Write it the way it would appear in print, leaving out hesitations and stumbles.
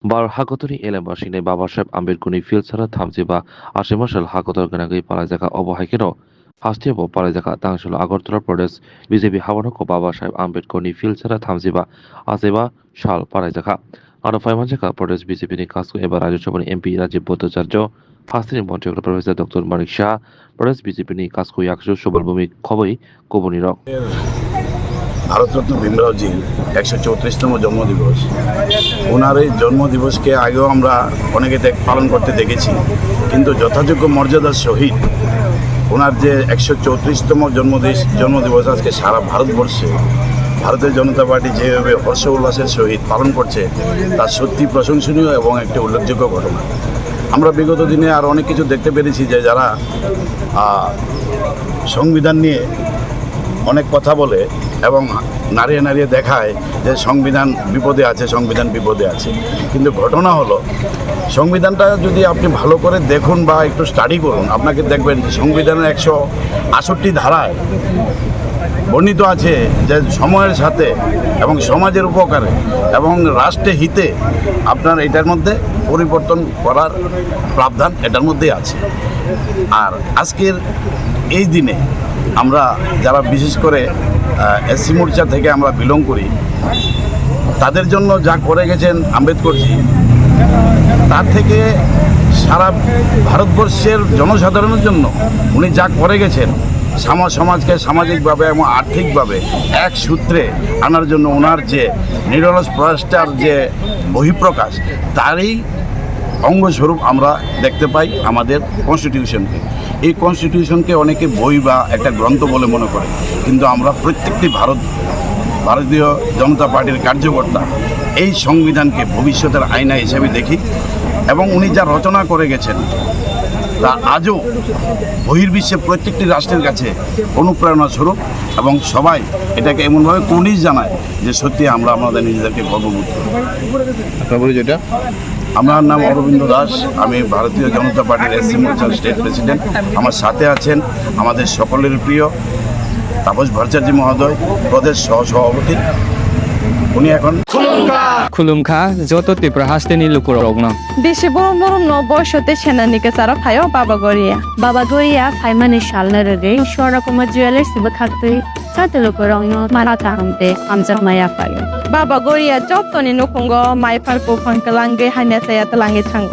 bar hakotoni elem basine baba saheb ambedkar field sara thamjiba asimashal hakotor ganagui palajaka obohaikeno hastiabo palajaka tangshilo agartala pradesh BJP হাওড়াকো Baba Saheb আম্বেদকরনি field ছাড়া থামজিবা আজেবা শাল পারাইজাখা আরো ফাইমানজাখা প্রদেশ বিজেপিনি কাজকো এবার রাজ্যসভানি MP Rajib Bhattacharya ফাস্তিনি মন্ত্রী professor doctor মানিক শাহ প্রদেশ বিজেপিনি কাজকো একশো সুবলভূমি খবই কবনি rock Bharat Ratna ভীমরাওজির 134তম জন্মদিবস। ওনার এই জন্মদিবসকে আগেও আমরা অনেকে পালন করতে দেখেছি, কিন্তু যথাযোগ্য মর্যাদার সহিত ওনার যে 134তম জন্মদিবস আজকে সারা ভারতবর্ষে ভারতীয় জনতা পার্টি যেভাবে হর্ষ উল্লাসের সহিত পালন করছে তা সত্যি প্রশংসনীয় এবং একটি উল্লেখযোগ্য ঘটনা। আমরা বিগত দিনে আর অনেক কিছু দেখতে পেরেছি যে যারা সংবিধান নিয়ে অনেক কথা বলে এবং নাড়িয়ে নাড়িয়ে দেখায় যে সংবিধান বিপদে আছে, কিন্তু ঘটনা হলো সংবিধানটা যদি আপনি ভালো করে দেখুন বা একটু স্টাডি করুন, আপনাকে দেখবেন যে সংবিধানের 168 ধারায় বর্ণিত আছে যে সময়ের সাথে এবং সমাজের উপকারে এবং রাষ্ট্রের হিতে আপনার এটার মধ্যে পরিবর্তন করার প্রাবধান এটার মধ্যেই আছে। আর আজকের এই দিনে আমরা যারা বিশেষ করে এসসি মোর্চা থেকে আমরা বিলং করি, তাদের জন্য যা করে গেছেন আম্বেদকরজি, তার থেকে সারা ভারতবর্ষের জনসাধারণের জন্য উনি যা করে গেছেন সমাজকে সামাজিকভাবে এবং আর্থিকভাবে এক সূত্রে আনার জন্য ওনার যে নিরলস প্রয়াসটার যে বহিঃপ্রকাশ, তারই অঙ্গস্বরূপ আমরা দেখতে পাই আমাদের কনস্টিটিউশনকে। এই কনস্টিটিউশনকে অনেকে বই বা একটা গ্রন্থ বলে মনে করে, কিন্তু আমরা প্রত্যেকটি ভারতীয় জনতা পার্টির কার্যকর্তা এই সংবিধানকে ভবিষ্যতের আয়না হিসেবে দেখি এবং উনি যা রচনা করে গেছেন তা আজও বহির্বিশ্বে প্রত্যেকটি রাষ্ট্রের কাছে অনুপ্রেরণা স্বরূপ এবং সবাই এটাকে এমনভাবে কুর্নিশ জানায় যে সত্যি আমরা আমাদের নিজেদেরকে গর্ববোধ করি। যেটা আমার নাম অরবিন্দ দাস, আমি ভারতীয় জনতা পার্টির এসসি মোর্চার স্টেট প্রেসিডেন্ট। আমার সাথে আছেন আমাদের সকলের প্রিয় তাপস ভট্টাচার্য মহোদয়, প্রদেশ সহসভাপতি। উনি এখন খুলুমখা যত তীব্র হাসতেনি লুকুরগ্ন দেশে বরম বরম নববর্ষতে সেনানিকে সারা ফাইও বাবা গরিয়া ফাইমানি শালনা রে সরকম জুয়েলার্স সিব খাতে সাতে লুকুরগ্ন মারাতা আমতে আমজা মায়া ফাই বাবা গরিয়া যতনি নকুঙ্গ মাইফার কোফান কালাঙ্গে হাইনা সায়া তালাঙ্গে থাঙ্গ